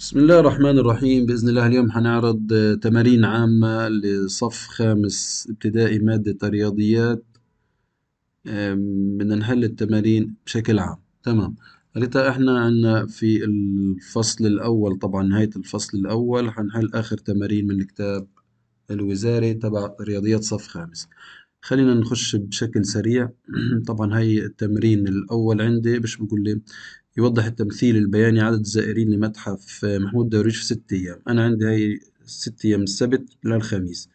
بسم الله الرحمن الرحيم. بإذن الله اليوم هنعرض تمارين عامة لصف خامس ابتدائي مادة الرياضيات. بدنا نحل التمارين بشكل عام. تمام. هلتا احنا عنا في الفصل الأول، طبعا نهاية الفصل الأول هنحل آخر تمارين من الكتاب الوزاري تبع رياضيات صف خامس. خلينا نخش بشكل سريع. طبعا هاي التمرين الأول عندي باش بقول لي يوضح التمثيل البياني عدد الزائرين لمتحف محمود درويش في 6 أيام. أنا عندي هاي 6 أيام، السبت للخميس.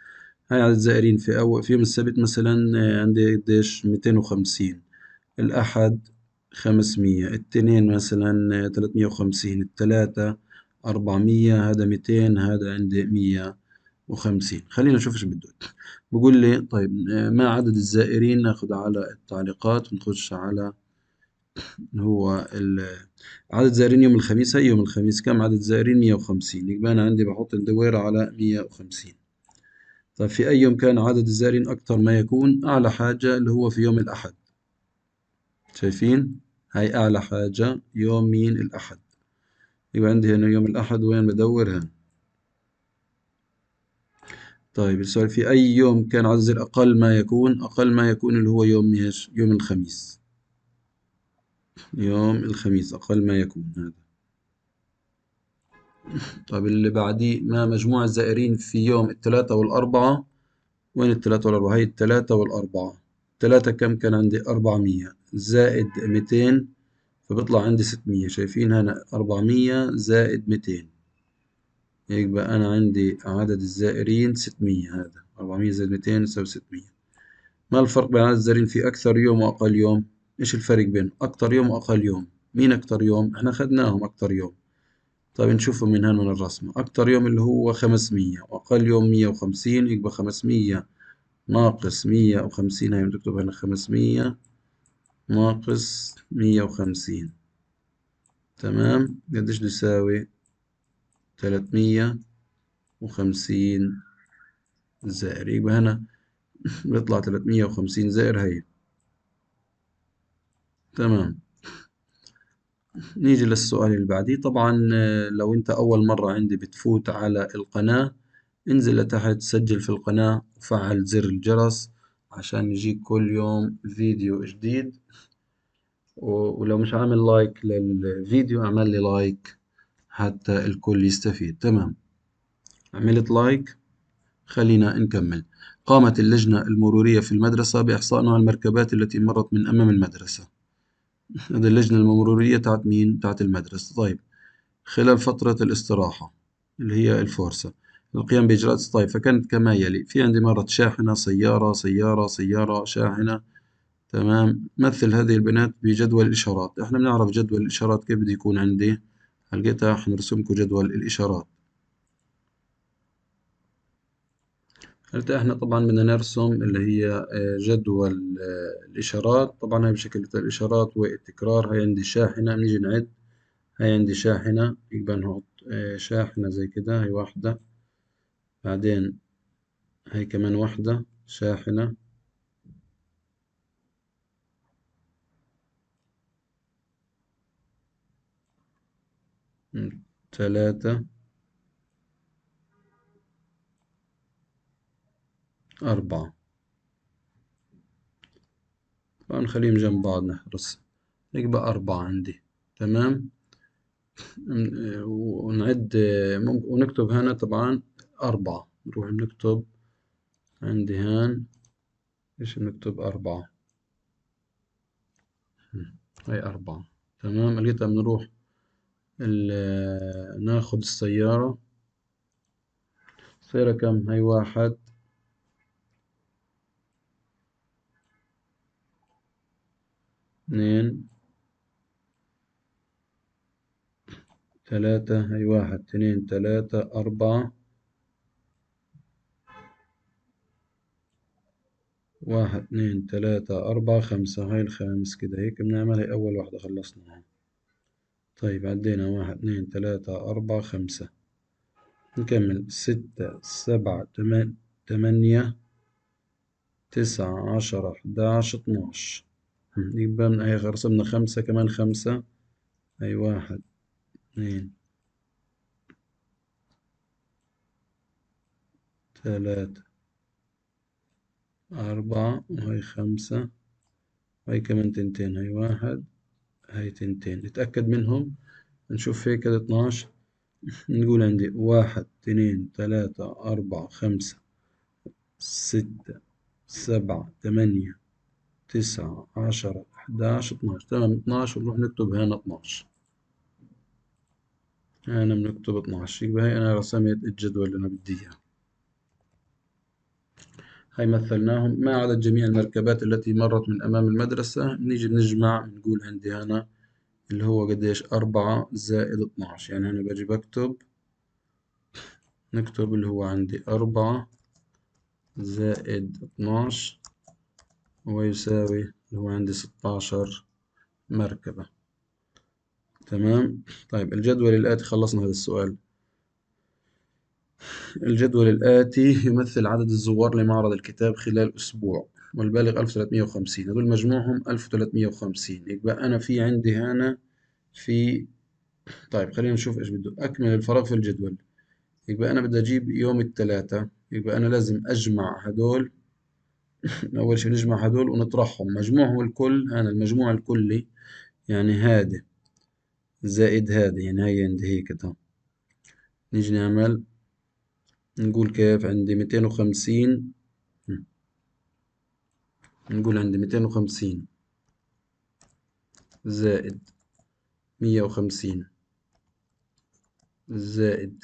هاي عدد الزائرين في يوم السبت مثلا عندي قديش 250. الأحد 500. الاثنين مثلا 350. الثلاثة 400. هذا 200. هذا عندي 150. خلينا نشوف ايش بده. بقول لي طيب ما عدد الزائرين. ناخذ على التعليقات ونخش على هو عدد زائرين يوم الخميس. هي يوم الخميس كم عدد زائرين؟ 150. يبقى أنا عندي بحط الدويرة على 150. طيب في أي يوم كان عدد الزائرين أكثر ما يكون؟ أعلى حاجة اللي هو في يوم الأحد. شايفين؟ هاي أعلى حاجة يوم مين؟ الأحد. يبقى عندي هنا يوم الأحد، وين بدورها؟ طيب السؤال في أي يوم كان عدد الزائرين أقل ما يكون؟ أقل ما يكون اللي هو يوم إيش؟ يوم الخميس. يوم الخميس أقل ما يكون هذا. طيب اللي بعديه ما مجموع الزائرين في يوم الثلاثاء والأربعاء؟ وين الثلاثة والأربعة؟ هي الثلاثة والأربعة. الثلاثة كم كان عندي؟ 400 زائد 200، فبيطلع عندي 600. شايفين هنا 400 زائد 200، يبقى أنا عندي عدد الزائرين 600. هذا 400 زائد 200 يساوي 600. ما الفرق بين عدد الزائرين في أكثر يوم وأقل يوم؟ إيش الفرق بين أكثر يوم وأقل يوم؟ مين أكثر يوم؟ إحنا خدناهم أكثر يوم. طيب نشوفه من هون من الرسمة. أكثر يوم اللي هو 500، وأقل يوم 150. يبقى 500 ناقص 150. هاي بنكتب هنا 500 ناقص 150. تمام. قديش بده يساوي؟ 350 زائر. يبقى هنا بيطلع 350 زائر هي. تمام. نيجي للسؤال اللي بعديه. طبعا لو انت أول مرة عندي بتفوت على القناة، انزل لتحت سجل في القناة وفعل زر الجرس عشان يجيك كل يوم فيديو جديد. ولو مش عامل لايك للفيديو اعمل لي لايك حتى الكل يستفيد. تمام. عملت لايك. خلينا نكمل. قامت اللجنة المرورية في المدرسة بإحصاء نوع المركبات التي مرت من أمام المدرسة. هذه اللجنة المرورية تاعت مين؟ تاعت المدرسة. طيب خلال فترة الاستراحة اللي هي الفرصة القيام بإجراءات. طيب فكانت كما يلي. في عندي مرت شاحنة، سيارة، سيارة، سيارة، شاحنة. تمام. مثل هذه البيانات بجدول الإشارات. إحنا بنعرف جدول الإشارات كيف بده يكون عندي. لقيتها حنرسم لكم جدول الإشارات. قلت إحنا طبعا بدنا نرسم اللي هي جدول الإشارات. طبعا هاي بشكل الإشارات والتكرار. هاي عندي شاحنة، بنيجي نعد. هاي عندي شاحنة، يبقى نحط شاحنة زي كده. هاي واحدة، بعدين هاي كمان واحدة شاحنة، ثلاثة، أربعة. طبعا نخليهم جنب بعض نحرص. يبقى أربعة عندي. تمام. ونعد ونكتب هنا طبعا أربعة. نروح نكتب عندي هان إيش نكتب؟ أربعة. هاي أربعة. تمام. لقيتها بنروح ناخد السيارة. السيارة كم؟ هاي واحد، اثنين، ثلاثة. هاي واحد، اثنين، ثلاثة، أربعة. واحد، اثنين، ثلاثة، أربعة، خمسة. هاي الخامس كده. هيك بنعمل. هاي أول واحدة خلصناها. طيب عدينا واحد، اثنين، ثلاثة، أربعة، خمسة. نكمل. ستة، سبعة، ثمانية، تسعة، عشرة، حداعش، اتناش. يبقى من هي، رسمنا 5 كمان. 5. هاي واحد، اثنين، 3، 4، 5. 6، 7، 8، 9، 10، 11، 12. يبقى من هي رسمنا 5 كمان. 5 هاي رسمنا 5 كمان. 5 هاي واحد، اثنين، ثلاثة، أربعة، خمسة. 3 4 وهي 5 وهي كمان تنتين، هي 1 هي تنتين، نتأكد منهم. نشوف هيك كده 12. نقول عندي 1 2 3 4 5 6 7 8 9 10 11 12. تمام 12، ونروح نكتب هنا 12. هنا بنكتب 12، يبقى هي أنا رسمت الجدول اللي أنا بدي إياه. هاي مثلناهم. ما عدد جميع المركبات التي مرت من أمام المدرسة؟ نيجي بنجمع، نقول عندي هنا اللي هو قديش 4 زائد 12. يعني أنا باجي بكتب، نكتب اللي هو عندي 4 زائد 12 ويساوي اللي هو عندي 16 مركبة. تمام. طيب الجدول الآتي، خلصنا هذا السؤال. الجدول الآتي يمثل عدد الزوار لمعرض الكتاب خلال أسبوع، والبالغ 1350. هذول مجموعهم 1350. يبقى أنا في عندي هنا في، طيب خلينا نشوف إيش بده أكمل الفراغ في الجدول. يبقى أنا بدي أجيب يوم الثلاثاء، يبقى أنا لازم أجمع هدول. أول شيء نجمع هدول ونطرحهم، مجموعهم الكل هنا المجموع الكلي يعني هذا زائد هذا، يعني هي عندي هيك ده. نيجي نعمل، نقول كيف عندي 250. نقول عندي 250 زائد 150 زائد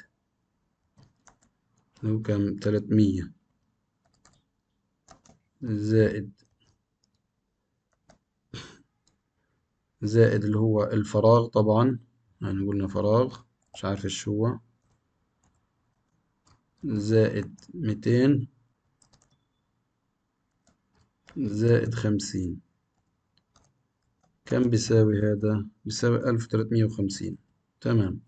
لو كان 300 زائد اللي هو الفراغ طبعا، يعني قلنا فراغ مش عارف ايش هو، زائد 200 زائد 50. كم بيساوي هذا؟ بيساوي 1350. تمام.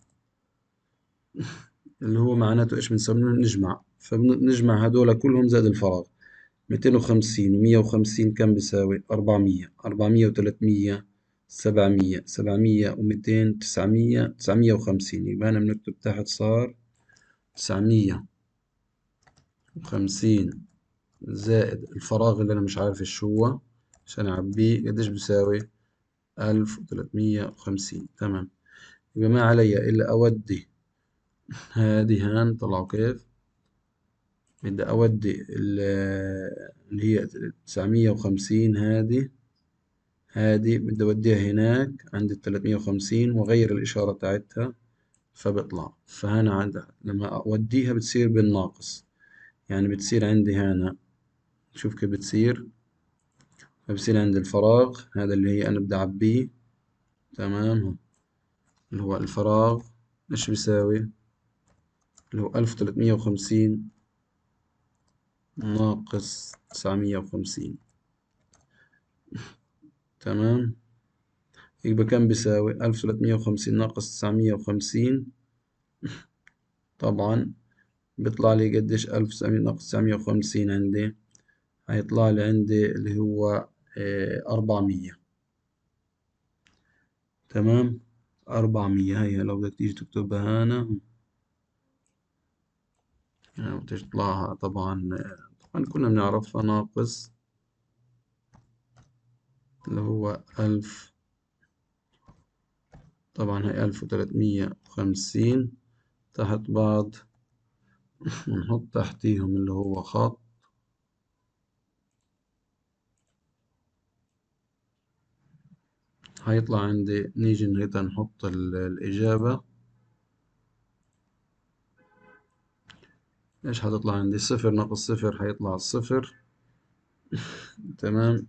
اللي هو معناته ايش بنسوي؟ نجمع، فبنجمع هدول كلهم زائد الفراغ. 250 ومية وخمسين كم بيساوي؟ 400. 400 وتلاتمية 700. 700 وميتين 900. 950. يبقى هنا بنكتب تحت صار 950 زائد الفراغ اللي أنا مش عارف إيش هو عشان أعبيه قديش بيساوي؟ 1350. تمام. يبقى ما علي إلا أودي هذه هان، طلعوا كيف؟ بدي أودي اللي هي 950 هذه بدي أوديها هناك عند 350 وأغير الإشارة تاعتها فبطلع. فهنا لما أوديها بتصير بالناقص، يعني بتصير عندي هنا، شوف كيف بتصير. فبصير عندي الفراغ هذا اللي هي أنا بدي أعبيه. تمام. اللي هو الفراغ إيش بيساوي؟ اللي هو 1350 ناقص 950. تمام. يبقى كم بيساوي؟ 1350 ناقص 950. طبعا بيطلع لي قديش؟ 1900 ناقص 950 عندي هيطلع لي عندي اللي هو 400. تمام. 400 هي لو بدك تيجي تكتبها هنا يعني وتطلعها طبعا طبعا كنا بنعرفها ناقص اللي هو 1000. طبعا هي 1350 تحت بعض، ونحط تحتيهم اللي هو خط. هيطلع عندي، نيجي هنا نحط الإجابة. إيش هتطلع عندي؟ صفر ناقص صفر هيطلع الصفر. تمام.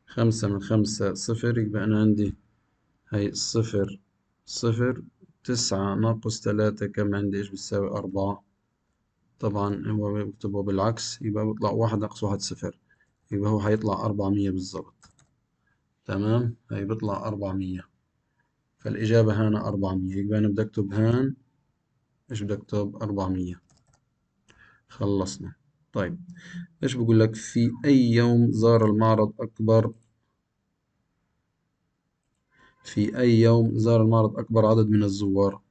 5 من 5 صفر، يبقى أنا عندي هي صفر صفر. 9 ناقص 3 كم عندي؟ إيش بتساوي؟ 4. طبعا هو بيكتبه بالعكس، يبقى بيطلع 1 ناقص 1 صفر، يبقى هو هيطلع 400 بالظبط. تمام. هي بيطلع 400. فالإجابة هنا 400، يبقى أنا بدي أكتب هان إيش بدي أكتب؟ 400. خلصنا. طيب إيش بقول لك؟ في أي يوم زار المعرض أكبر في أي يوم زار المعرض أكبر عدد من الزوار؟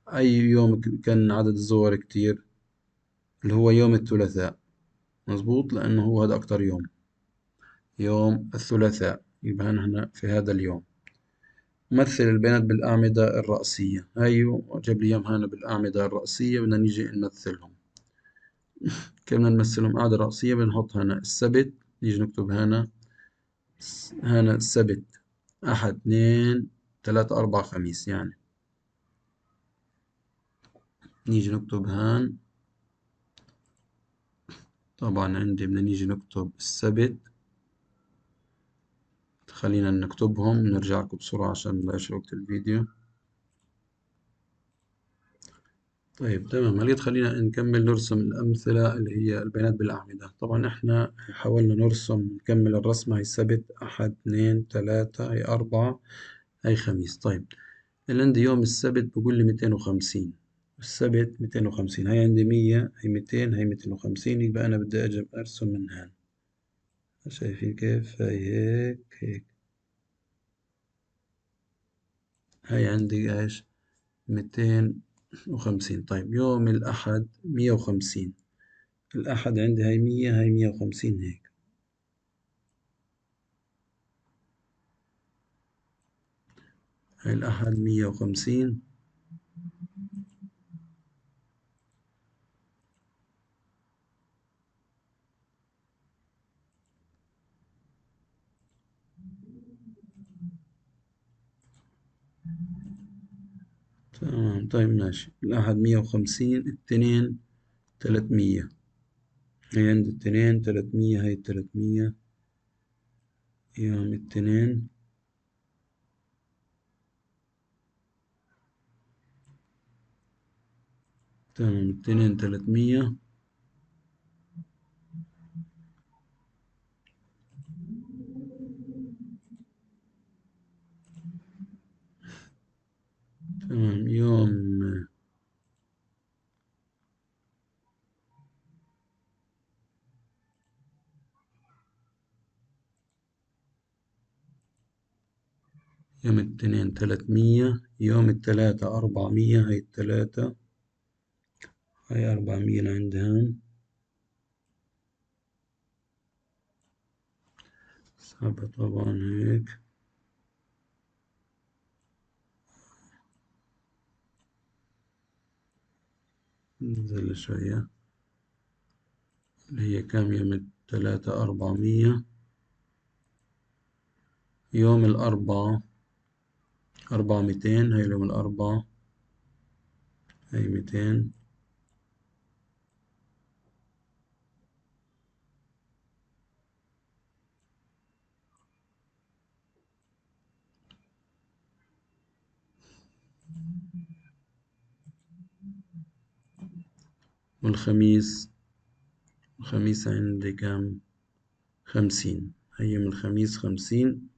أي يوم كان عدد الزوار كتير؟ اللي هو يوم الثلاثاء. مظبوط، لأنه هو هذا أكتر يوم، يوم الثلاثاء، يبقى نحن في هذا اليوم. مثل البيانات بالأعمدة الرأسية. هيو جاب لي إياهم هنا بالأعمدة الرأسية، بدنا نيجي نمثلهم. كيف بدنا نمثلهم؟ أعمدة رأسية بنحط هنا السبت، نيجي نكتب هنا هنا السبت، أحد اثنين ثلاثة أربعة خميس يعني. نيجي نكتب هان، طبعا عندي بدنا نيجي نكتب السبت. خلينا نكتبهم نرجع لكم بسرعة عشان نلاقيش وقت الفيديو. طيب تمام، هل خلينا نكمل نرسم الأمثلة اللي هي البيانات بالأعمدة. طبعا إحنا حاولنا نرسم نكمل الرسمة، هي سبت أحد اثنين ثلاثة، هي أربعة، هي خميس. طيب اللي عندي يوم السبت بقول لي 250. السبت 250، هي عندي 100، هي 200، هي 250، يبقى أنا بدي أجي أرسم من هون. شايفين كيف؟ هي هيك هيك. هي عندي إيش؟ 250. طيب يوم الأحد 150. الأحد عندي هاي 100، هاي 150 هيك. هاي الأحد 150. تمام طيب ماشي. الأحد 150، الاثنين 300. هي عندي الاثنين 300، هاي 300. يوم الاثنين تمام، الاثنين 300. تمام يوم الاثنين 300. يوم الثلاثة 400، هاي الثلاثة، هاي 400 عندهم. صعبة طبعا هيك. ننزل شوية. اللي هي كام؟ يوم الثلاثة 400. يوم الأربعة 400، هاي يوم الأربعة، هاي 200. والخميس، الخميس عندي كام؟ 50. هاي يوم الخميس 50.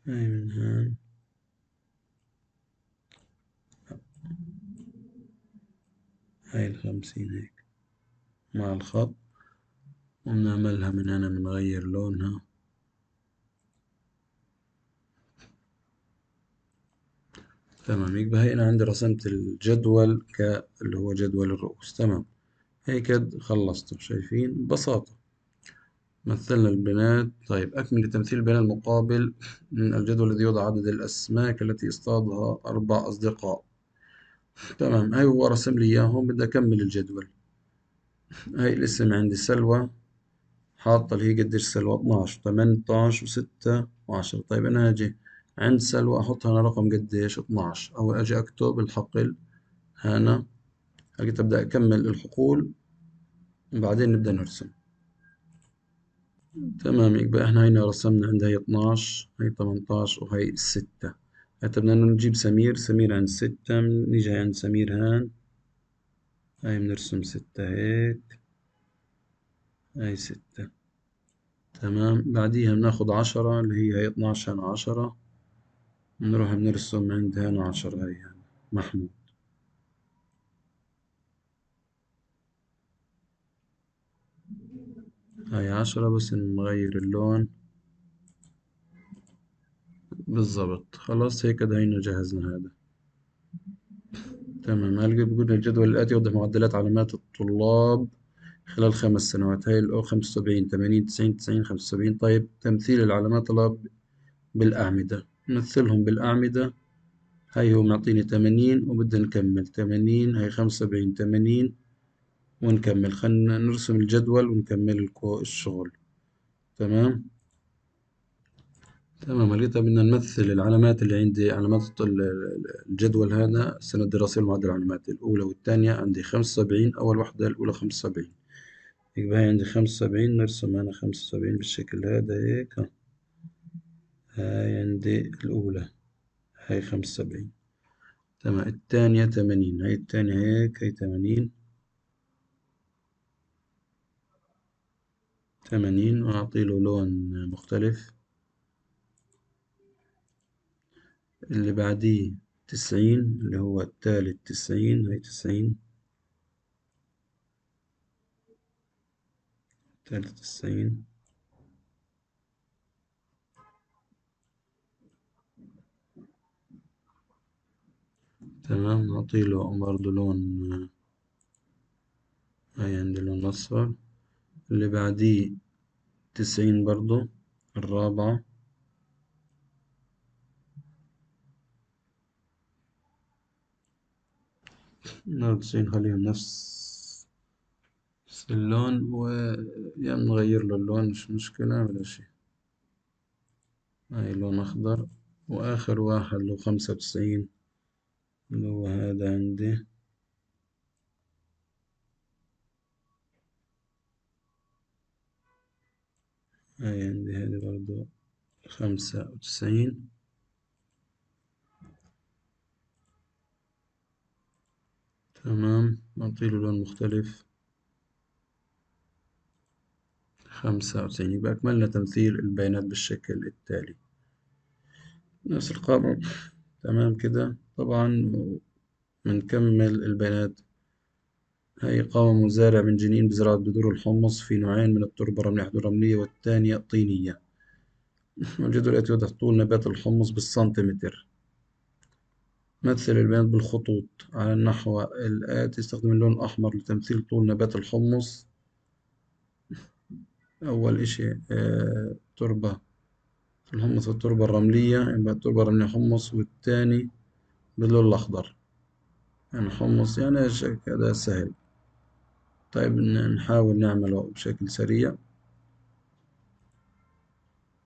هاي من هون، هاي ال50 هيك مع الخط، وبنعملها من هنا بنغير لونها. تمام، يبقى هي أنا عندي رسمت الجدول اللي هو جدول الرؤوس. تمام، هيك خلصت. شايفين ببساطة مثلنا البناء. طيب أكمل تمثيل البناء المقابل من الجدول الذي يوضع عدد الأسماك التي اصطادها 4 أصدقاء. تمام، هاي هو رسم لي إياهم، بدي أكمل الجدول. هاي الاسم عندي سلوى، حاطة اللي هي قديش سلوى؟ 12، 18 و6 و10. طيب أنا أجي عند سلوى أحط هنا رقم قديش؟ 12، أو أجي أكتب الحقل هنا. لقيت أبدأ أكمل الحقول، وبعدين نبدأ نرسم. تمام، يبقى إحنا هنا رسمنا عندها هي 12، هي 18، وهي 6. حتى بدنا نجيب سمير. سمير عند 6، نيجي عند سمير هان، هاي بنرسم 6 هيك، هاي 6. تمام، بعديها بناخد 10 اللي هي 12 هنا 10، بنروح بنرسم عند هنا 10، هاي هنا محمود. هاي 10 بس نغير اللون. بالضبط، خلاص هيك هينا جهزنا هذا. تمام. هل بيقول الجدول الآتي يوضح معدلات علامات الطلاب خلال 5 سنوات. هاي الأول 75 80 90 90 75. طيب تمثيل العلامات طلاب بالأعمدة، نمثلهم بالأعمدة. هاي هو معطيني 80 وبدنا نكمل 80، هاي 75 80 ونكمل. خلينا نرسم الجدول ونكمل الشغل. تمام. تمام. لقيتها بدنا نمثل العلامات اللي عندي، علامات الجدول هذا السنة الدراسية، المعدل العلامات الأولى والثانية عندي 75. أول وحدة الأولى 75، يبقى هاي عندي 75. نرسم أنا 75 بالشكل هذا هيك. هاي عندي الأولى، هاي 75. تمام. الثانية 80، هاي الثانية هيك، هاي 80 80 وأعطي له لون مختلف. اللي بعديه 90، اللي هو الثالث 90، هاي 90 الثالث 90. تمام. أعطي له برضه لون، هاي عندي لون أصفر. اللي بعديه 90 برضه، الرابعة. 90 خليهم نفس اللون، ويا نغير له اللون مش مشكلة ولا شي. هاي لون أخضر. وآخر واحد اللي هو 95، اللي هو هذا عندي. هاي عندي هذه برضه 95. تمام. نعطيله لون مختلف 95. يبقى أكملنا تمثيل البيانات بالشكل التالي، نفس القانون. تمام كده. طبعا بنكمل البيانات. هي قام مزارع من جنين بزراعة بذور الحمص في نوعين من التربة، رملية واحدة رملية والثانية طينية. الجدول الآتي يوضح طول نبات الحمص بالسنتيمتر. مثل البيانات بالخطوط على النحو الآتي. استخدم اللون الأحمر لتمثيل طول نبات الحمص. أول إشي تربة في الحمص، التربة الرملية، يبقى التربة الرملية حمص، والتاني باللون الأخضر يعني حمص. يعني هذا سهل. طيب نحاول نعمله بشكل سريع.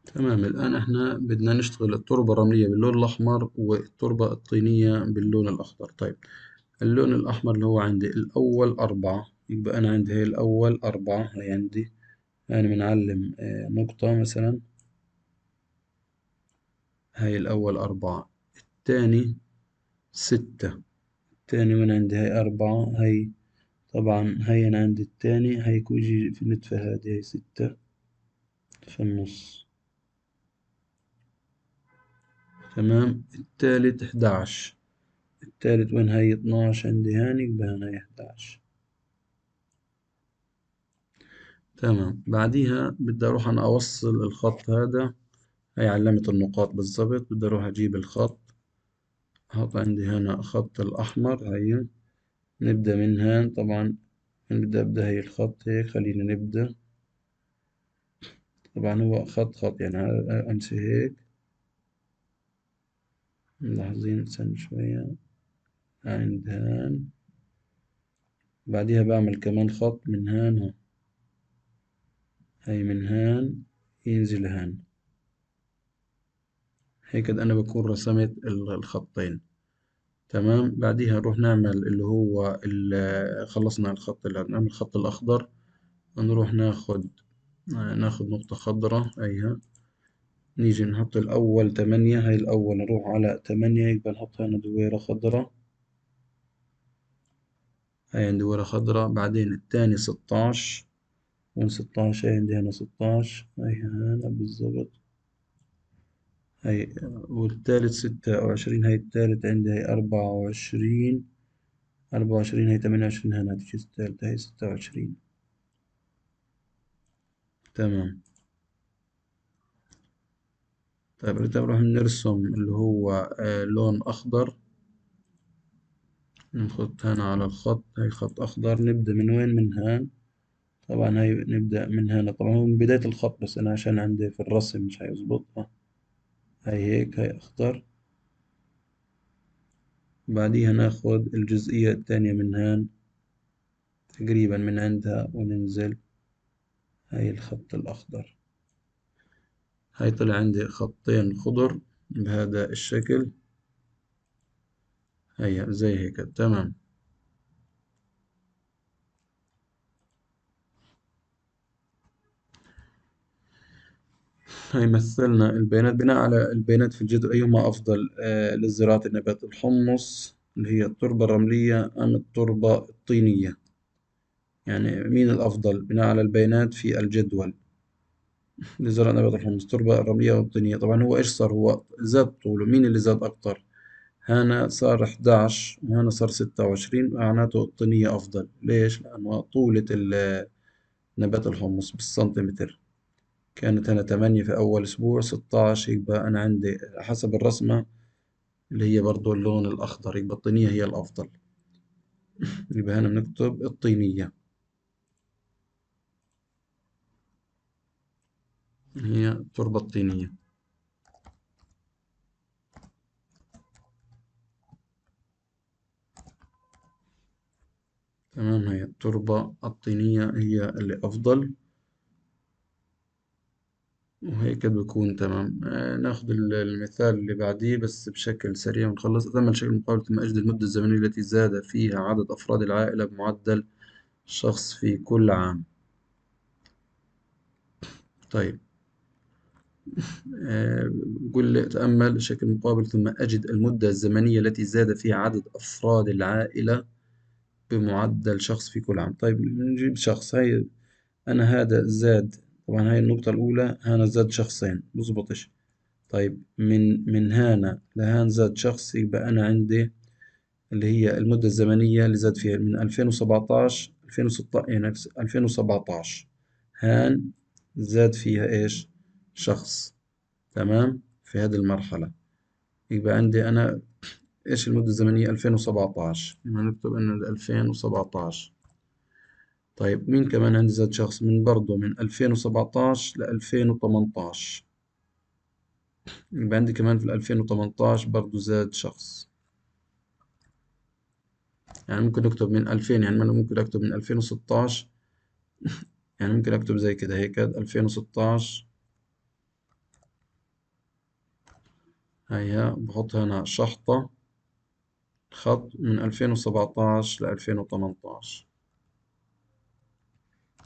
تمام. الآن إحنا بدنا نشتغل التربة الرملية باللون الأحمر والتربة الطينية باللون الأخضر. طيب اللون الأحمر اللي هو عندي الأول 4، يبقى أنا عندي هي الأول 4، هي عندي أنا بنعلم نقطة مثلا. هاي الأول 4. التاني 6. التاني وين عندي هاي 4. هاي طبعا هاي أنا عندي التاني، هاي كوجي في النتفة هذه، هاي 6 في النص. تمام. التالت 11. التالت وين هاي 12 عندي هاني، يبقى هنا هاي 11. تمام. بعديها بدي أروح أنا أوصل الخط هذا. هاي علامة النقاط بالضبط. بدي أروح أجيب الخط، أحط عندي هنا خط الأحمر. هاي نبدأ من هان طبعا. بدي أبدأ هاي الخط هيك. خلينا نبدأ. طبعا هو خط خط يعني أمشي هيك. ملاحظين؟ استنى شوية. عند هان. بعديها بعمل كمان خط من هان هون. هاي من هان ينزل هان. هيك أنا بكون رسمت الخطين. تمام. بعديها نروح نعمل اللي هو خلصنا الخط اللي نعمل الخط الأخضر. نروح ناخد نقطة خضراء أيها. نيجي نحط الأول 8. هاي الأول نروح على 8، يبقى نحط هنا دويرة خضراء. هاي عندي دويرة خضراء. بعدين التاني 16، وين 16. هاي عندي هنا 16، هاي هنا بالضبط. هاي والتالت 26. هاي التالت عندي هاي 24. 24 هاي 28. هنا تجي التالتة هاي 26. تمام. طيب نروح نرسم اللي هو لون أخضر. نخط هنا على الخط، هي خط أخضر. نبدأ من وين؟ من هان. طبعا هي نبدأ من هنا، طبعا هو من بداية الخط، بس أنا عشان عندي في الرسم مش هيظبط. هي هيك، هي أخضر. بعديها ناخد الجزئية التانية من هان، تقريبا من عندها وننزل. هاي الخط الأخضر. هاي طلع عندي خطين خضر بهذا الشكل. هيا زي هيك، تمام. هاي مثلنا البيانات. بناء على البيانات في الجدول، أيهما أفضل لزراعة النبات؟ الحمص اللي هي التربة الرملية أم التربة الطينية؟ يعني مين الأفضل بناء على البيانات في الجدول لزراعة نبات الحمص؟ التربة الرملية والطينية. طبعا هو إيش صار؟ هو زاد طوله. مين اللي زاد أكتر؟ هنا صار 11 وهنا صار 26، معناته الطينية أفضل. ليش؟ لأنه طولة نبات الحمص بالسنتيمتر كانت هنا 8 في أول أسبوع، 16. يبقى أنا عندي حسب الرسمة اللي هي برضو اللون الأخضر، يبقى الطينية هي الأفضل. يبقى هنا بنكتب الطينية، هي التربة الطينية. تمام، هي التربة الطينية هي اللي أفضل. وهيك بيكون تمام. ناخد المثال اللي بعديه بس بشكل سريع ونخلص. أتم الشكل المقابل ثم أجد المدة الزمنية التي زاد فيها عدد أفراد العائلة بمعدل شخص في كل عام. طيب، بقول لي تأمل الشكل المقابل ثم أجد المدة الزمنية التي زاد فيها عدد أفراد العائلة بمعدل شخص في كل عام. طيب نجيب شخص. هاي أنا هذا زاد، طبعا هاي النقطة الأولى، هنا زاد شخصين بزبطش. طيب من هنا لهان زاد شخص، يبقى أنا عندي اللي هي المدة الزمنية اللي زاد فيها من 2017 2016، يعني 2017 هان زاد فيها إيش؟ شخص. تمام، في هذه المرحلة. يبقى عندي أنا إيش المدة الزمنية؟ 2017، يبقى نكتب إنه 2017. طيب مين كمان عندي زاد شخص؟ من برضه من 2017 ل 2018، يبقى عندي كمان في 2018 برضه زاد شخص. يعني ممكن نكتب من 2000، يعني أنا ممكن أكتب من 2016، يعني ممكن أكتب زي كده هيك 2016. هيها بحط هنا شحطة خط من 2017 ل 2018،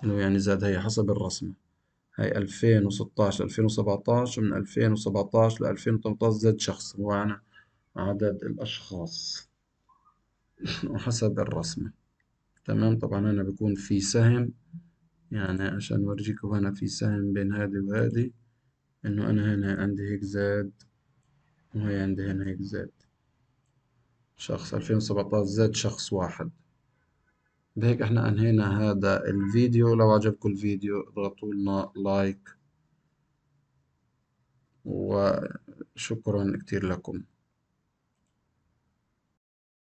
اللي هو يعني زاد هي حسب الرسمة. هاي 2016 2017، ومن 2017 ل 2018 زاد شخص، هو أنا عدد الأشخاص وحسب الرسمة. تمام. طبعا هنا بيكون في سهم، يعني عشان أورجيكم هنا في سهم بين هذه وهذه، إنه أنا هنا عندي هيك زاد وهي عندي هنا هيك زاد شخص. 2017 زاد شخص واحد. بهيك احنا أنهينا هذا الفيديو. لو عجبكم الفيديو اضغطوا لنا لايك، وشكرا كتير لكم.